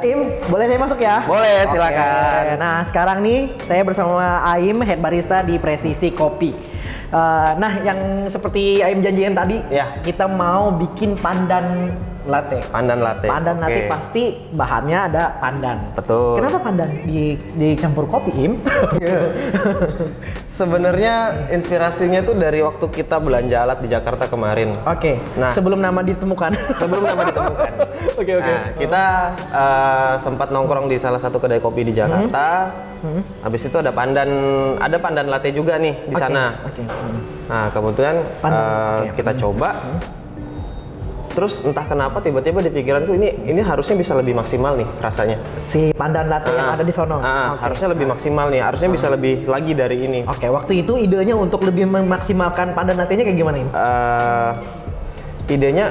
Im, boleh saya masuk ya? Boleh, silakan. Oke. Nah, sekarang nih saya bersama Aim, head barista di Presisi Kopi. Nah, yang seperti Aim janjiin tadi, Ya. kita mau bikin pandan latte. Pandan latte. Pandan Oke. latte pasti bahannya ada pandan. Betul. Kenapa pandan dicampur kopi, Im? Sebenarnya inspirasinya tuh dari waktu kita belanja alat di Jakarta kemarin. Oke. Nah. Sebelum nama ditemukan. Sebelum nama ditemukan. Oke. Nah, kita sempat nongkrong di salah satu kedai kopi di Jakarta. Habis itu ada pandan latte juga nih di sana. Oke. Nah, kebetulan Pandan, kita coba. Terus entah kenapa tiba-tiba di pikiranku ini harusnya bisa lebih maksimal nih rasanya. Si pandan latte yang ada di sono. Oke. Harusnya lebih maksimal nih, harusnya bisa lebih lagi dari ini. Oke, waktu itu idenya untuk lebih memaksimalkan pandan latte-nya kayak gimana, Im? Idenya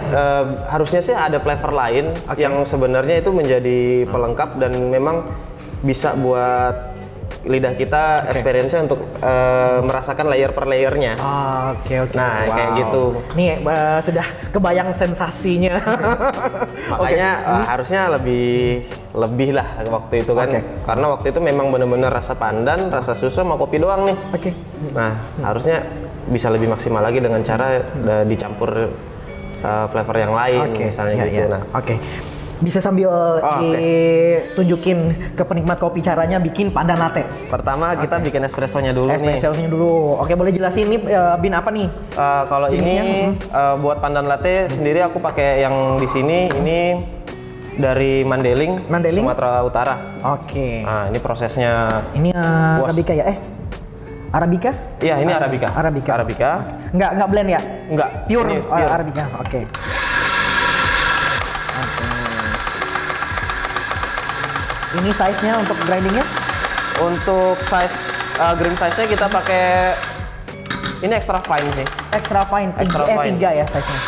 harusnya sih ada flavor lain yang sebenarnya itu menjadi pelengkap dan memang bisa buat lidah kita experience-nya untuk merasakan layer per layernya. Oke. Nah, kayak gitu. Nih sudah kebayang sensasinya. Makanya harusnya lebih lah waktu itu kan. Karena waktu itu memang benar-benar rasa pandan, rasa susu sama kopi doang nih. Oke. Nah, harusnya bisa lebih maksimal lagi dengan cara dicampur flavor yang lain misalnya gitu. Nah, Oke. Bisa sambil ditunjukin ke penikmat kopi caranya bikin pandan latte. pertama kita bikin espressonya dulu nih. Espressonya dulu. Oke, boleh jelasin ini bin apa nih? Kalau ini buat pandan latte sendiri aku pakai yang di sini ini dari Mandailing, Sumatera Utara. Oke. Nah, ini prosesnya. Ini Arabica ya? Arabica? Iya, ini Arabica. Arabica. Nggak blend ya? Enggak. Pure, Ini pure. Arabica. Oke. Ini size-nya untuk grindingnya? Untuk size green size-nya kita pakai ini extra fine sih. Extra fine. Extra fine. 3 ya size-nya.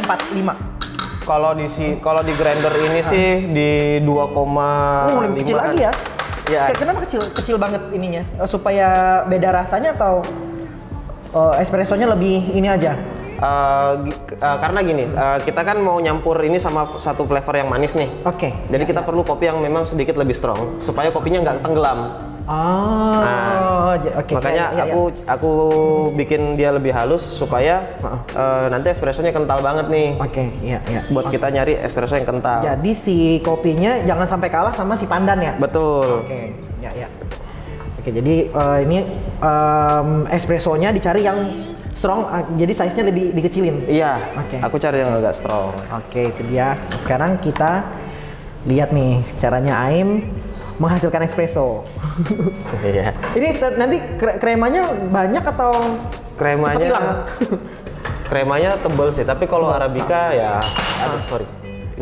4, 5. Kalau di grinder ini sih di 2,5. Lebih kecil lagi ya? Ya. Kenapa kecil banget ininya? Supaya beda rasanya atau espressonya lebih ini aja? Karena gini, kita kan mau nyampur ini sama satu flavor yang manis nih. Oke. Jadi kita perlu kopi yang memang sedikit lebih strong supaya kopinya nggak tenggelam. Oke. Makanya aku bikin dia lebih halus supaya nanti espressonya kental banget nih. Oke, iya. Buat kita nyari espresso yang kental. Jadi si kopinya jangan sampai kalah sama si pandan ya? Betul. Oke, ya. Oke, jadi ini espressonya dicari yang strong, jadi size-nya lebih dikecilin. Iya. Oke. Aku cari yang agak strong. Oke, itu dia. Sekarang kita lihat nih caranya Aim menghasilkan espresso. Iya. Ini nanti kremanya banyak atau Kremanya hilang? kremanya tebal sih, tapi kalau Arabica ya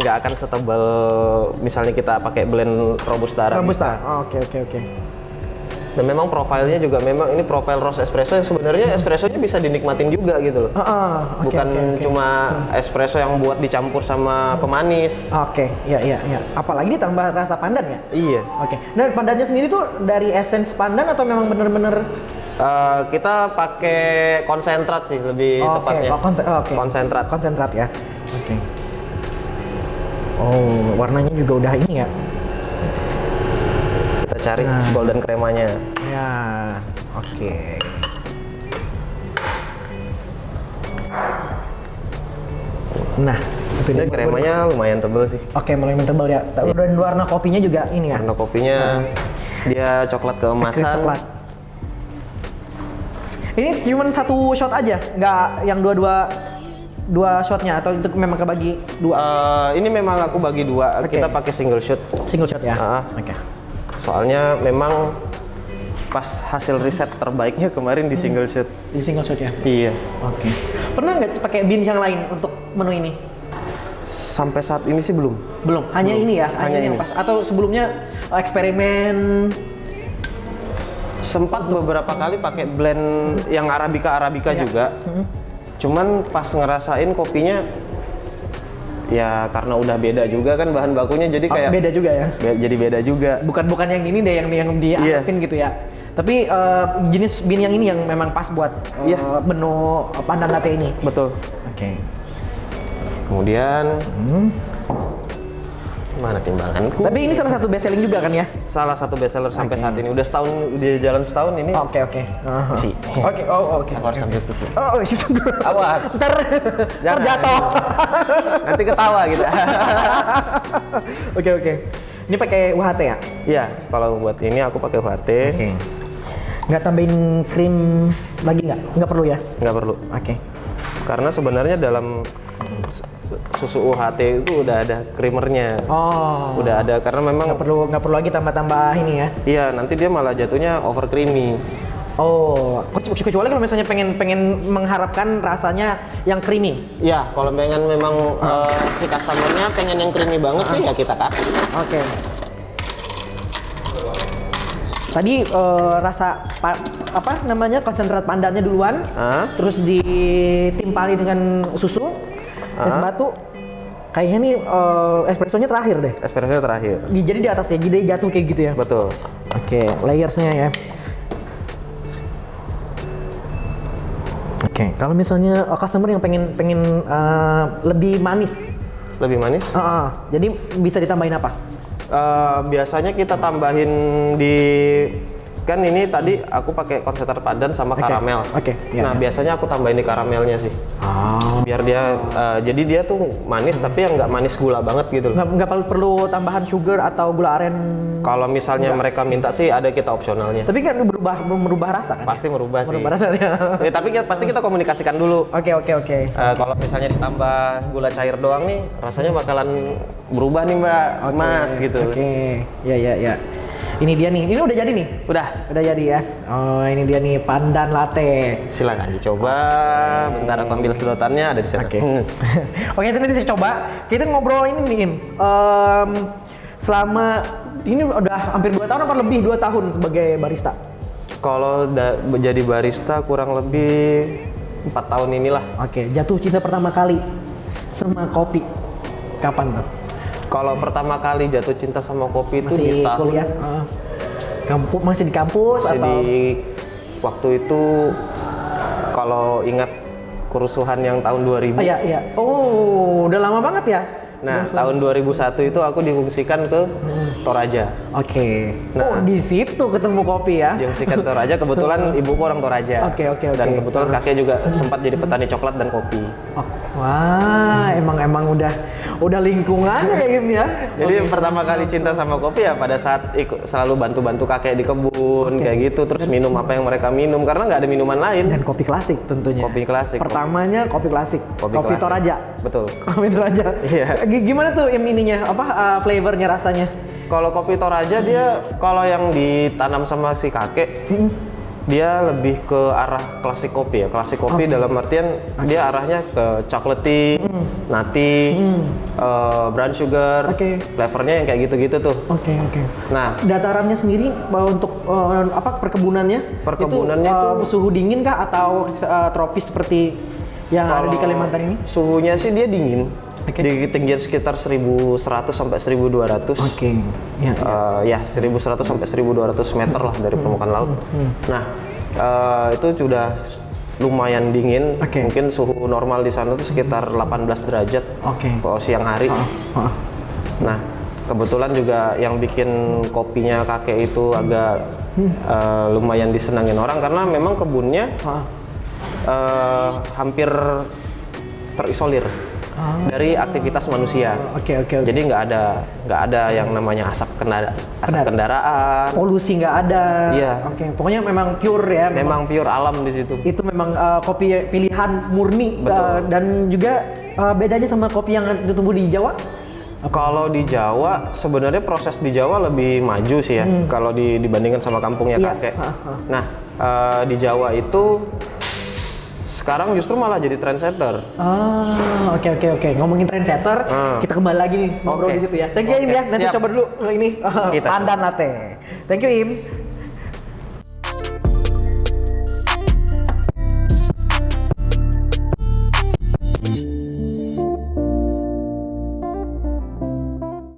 nggak akan setebal misalnya kita pakai blend Robusta Arabica. Oke. Dan memang profilnya juga memang ini profil roast espresso yang sebenarnya espressonya bisa dinikmatin juga gitu loh. Bukan cuma espresso yang buat dicampur sama pemanis. Oke, iya. Apalagi ditambah rasa pandan ya? Iya. Oke. Nah, pandannya sendiri tuh dari essence pandan atau memang bener-bener Kita pakai konsentrat sih lebih tepatnya. Konsentrat ya. Oke. Oh, warnanya juga udah ini ya. Kita cari golden kremanya. Ya, oke. Nah, itu Ini kremanya lumayan tebel sih. Oke, mulai tebal ya. Dan warna kopinya juga ini ya. Warna kopinya dia coklat keemasan. Coklat. Ini cuma satu shot aja, nggak yang dua shotnya atau itu memang kebagi dua? Ini memang aku bagi dua. Kita pakai single shot. Single shot ya. Oke. Soalnya memang pas hasil riset terbaiknya kemarin di single shot. Di single shot ya. Iya. Oke. Pernah nggak pakai beans yang lain untuk menu ini? Sampai saat ini sih belum. Belum. Hanya ini ya. Hanya ini yang pas. Atau sebelumnya eksperimen? Sempat beberapa kali pakai blend yang Arabica juga. Cuman pas ngerasain kopinya ya karena udah beda juga kan bahan bakunya jadi kayak beda juga ya. Jadi beda juga. Bukan yang ini deh yang dianggapin gitu ya. Tapi jenis bean yang ini yang memang pas buat menu pandan latte ini. Betul. Oke. Kemudian Mana timbanganku? Tapi ini salah satu best selling juga kan ya? Salah satu bestseller sampai saat ini. Udah setahun, dia jalan setahun ini. Oke. Sih. Oke, oke. Aku harus ambil susu. Oh, Awas. Ntar jatuh. Nanti ketawa gitu. Oke. Ini pakai UHT ya? Iya, kalau buat ini aku pakai UHT. Oke. Nggak tambahin krim lagi nggak? Nggak perlu ya? Nggak perlu. Oke. Karena sebenarnya dalam susu UHT itu udah ada creamernya. Oh. Udah ada, karena memang Nggak perlu lagi tambah-tambah ini ya? iya, nanti dia malah jatuhnya over creamy. Oh, kecuali kalau misalnya pengen mengharapkan rasanya yang creamy. Iya, kalau pengen memang si customernya pengen yang creamy banget sih ya kita kasih. Oke. Tadi rasa apa namanya konsentrat pandannya duluan, terus ditimpali dengan susu, es batu. Kayaknya nih espressonya terakhir deh. Espressonya terakhir. Jadi di atas ya, jadi jatuh kayak gitu ya. Betul. Oke, layersnya ya. Oke, kalau misalnya customer yang pengen lebih manis, jadi bisa ditambahin apa? Biasanya kita tambahin di kan ini tadi aku pakai konsentrat pandan sama karamel. Nah, biasanya aku tambahin di karamelnya sih. Biar dia jadi dia tuh manis tapi yang nggak manis gula banget gitu. Nggak perlu tambahan sugar atau gula aren. Kalau misalnya mereka minta sih ada kita opsionalnya. Tapi kan merubah rasa kan? Pasti merubah sih. Merubah rasanya. Tapi pasti kita komunikasikan dulu. Oke. Kalau misalnya ditambah gula cair doang nih, rasanya bakalan berubah nih Mbak, Mas gitu. Oke. Ya. Ini dia nih. Ini udah jadi nih. Udah jadi ya. Oh, ini dia nih pandan latte. Silakan dicoba. Bentar aku ambil sedotannya, ada di sana. Oke, nanti saya coba. Kita ngobrol ini nih, Im. Selama ini udah hampir 2 tahun apa lebih 2 tahun sebagai barista? Kalau jadi barista kurang lebih 4 tahun inilah. Oke, jatuh cinta pertama kali sama kopi kapan tuh? Kalau pertama kali jatuh cinta sama kopi itu masih di tahun kuliah? Masih di kampus masih atau? Waktu itu kalau ingat kerusuhan yang tahun 2000. Iya. Oh, udah lama banget ya? Nah, tahun 2001 itu aku diungsikan ke Toraja. Oke. Nah, di situ ketemu kopi ya? Diungsikan ke Toraja, kebetulan ibuku orang Toraja. Oke. Dan kebetulan kakek juga sempat jadi petani coklat dan kopi. Wah, emang udah lingkungan ya Im ya? Jadi pertama kali cinta sama kopi ya pada saat selalu bantu-bantu kakek di kebun kayak gitu, terus minum apa yang mereka minum karena nggak ada minuman lain. Dan kopi klasik tentunya. Kopi klasik. Pertamanya kopi klasik. Kopi klasik. Toraja. Betul. Kopi Toraja. Iya. Gimana tuh Im ininya? Flavornya rasanya? Kalau kopi Toraja dia kalau yang ditanam sama si kakek dia lebih ke arah klasik kopi ya. Klasik kopi dalam artian dia arahnya ke chocolatey, nutty, brown sugar, flavornya yang kayak gitu-gitu tuh. Oke. Nah, datarannya sendiri untuk perkebunannya? Perkebunannya itu suhu dingin kah atau tropis seperti yang ada di Kalimantan ini? Suhunya sih dia dingin. Di ketinggian sekitar 1100 sampai 1200. Ya, 1100 sampai 1200 meter lah dari permukaan laut. Nah, itu sudah lumayan dingin. Mungkin suhu normal di sana tuh sekitar 18 derajat. Kalau siang hari. Nah, kebetulan juga yang bikin kopinya kakek itu agak lumayan disenangin orang karena memang kebunnya hampir terisolir dari aktivitas manusia. Jadi nggak ada yang namanya asap kendaraan. Polusi nggak ada. Iya. Pokoknya memang pure ya. Memang pure alam di situ. Itu memang kopi pilihan murni. Dan juga bedanya sama kopi yang tumbuh di Jawa? Kalau di Jawa sebenarnya proses di Jawa lebih maju sih ya. Kalau dibandingkan sama kampungnya kakek. Nah, di Jawa itu sekarang justru malah jadi trendsetter. Oke. Ngomongin trendsetter, kita kembali lagi nih ngobrol di situ ya. Thank you Im ya. Nanti coba dulu ini pandan latte. Thank you Im.